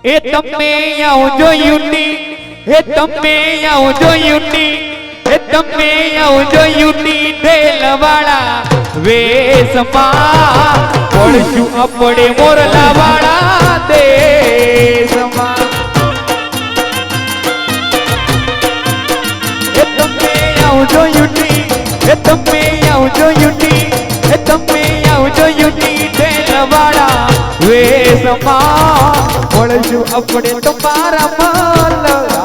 એ તમે આવજો યુટી, એ તમે આવજો યુટી, એ તમે આવજો યુટી ઢેલવાળા વેશમાં પડશું આપણે મોરલાવાળા દેશમાં. એ તમે આવજો યુટી, એ તમે આવજો યુટી, એ તમે આવજો યુટી ઢેલવાળા વેશમાં પડશું આપણે તમારા મલરા.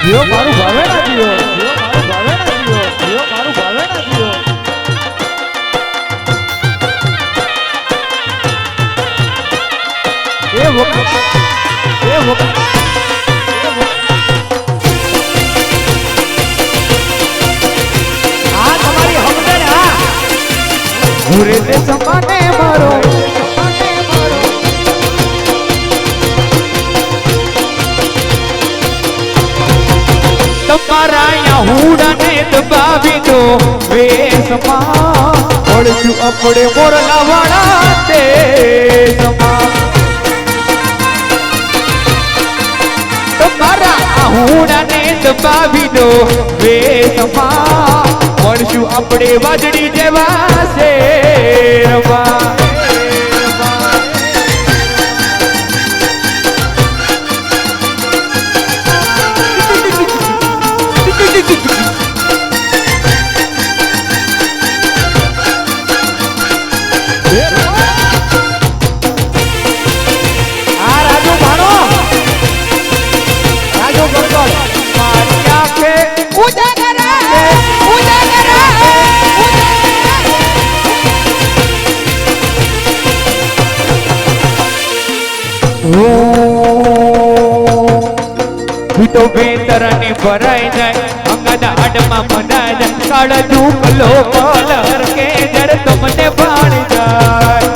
જીઓ મારું ભાવે ના જીઓ, જીઓ મારું ભાવે ના જીઓ, જીઓ મારું ભાવે ના જીઓ. એ વખત હા તમારી હમદે ને હા ઘુરે તે સમાને મારો તમારા યાહુડાને દબાવી દો વેશમાં પડશું આપણે મોરલાવાળા દેશમાં. તમારા યાહુડાને દબાવી દો વેશમાં પડશું આપણે વાજડી જેવા શેરમાં. તો વેતરને ભરાઈ જાય અંગના આડમાં મનાઈ જાય કાળા ઝૂકલો કલર કે જર તમને ભાણી જાય.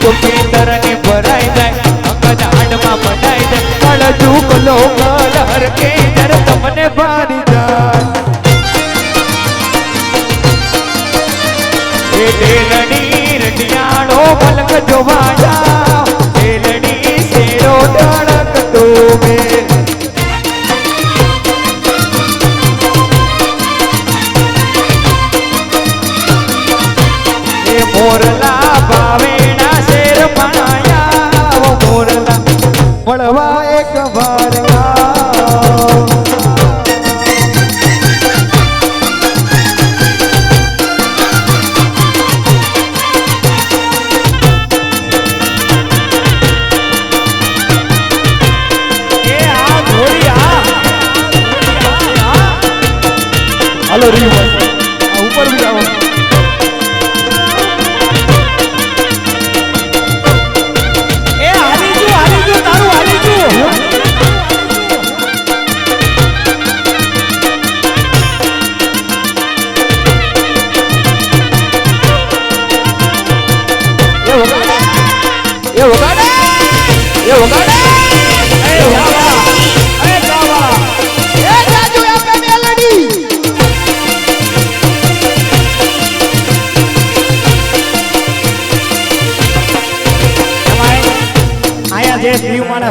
તો વેતરને ભરાઈ જાય અંગના આડમાં મનાઈ જાય કાળા ઝૂકલો કલર કે જર તમને ભાણી જાય. એ ડેલડી રટિયાળો મલક જોવાયા ડેલડી શેરો ધડકતો મે એ મોરલા ભાવેણા શેર બનાયા મોરલા મળવા એક વાર હાલો રીયું ઉપર બી જાઓ. એ હાલીજુ તારું હાલીજુ. એ વગાડે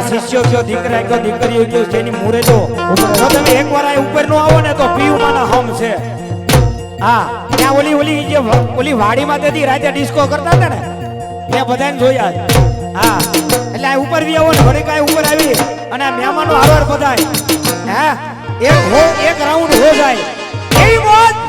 શિષ્યો કયો દીકરા કયો દીકરીઓ કયો જેની મૂરે જો તમે એકવાર આ ઉપર નો આવો ને તો પીયુમાના હમ છે. હા ત્યાં ઓલી વાડીમાં તેથી રાતે ડિસ્કો કરતા હતા ને ત્યાં બધાને જોયા. હા એટલે આ ઉપર બી આવો ને ઘરે કાંઈ ઉપર આવી અને આ મહેમાનો હારવાર બધાય હા એક રાઉન્ડ હો જાય એવી મોજ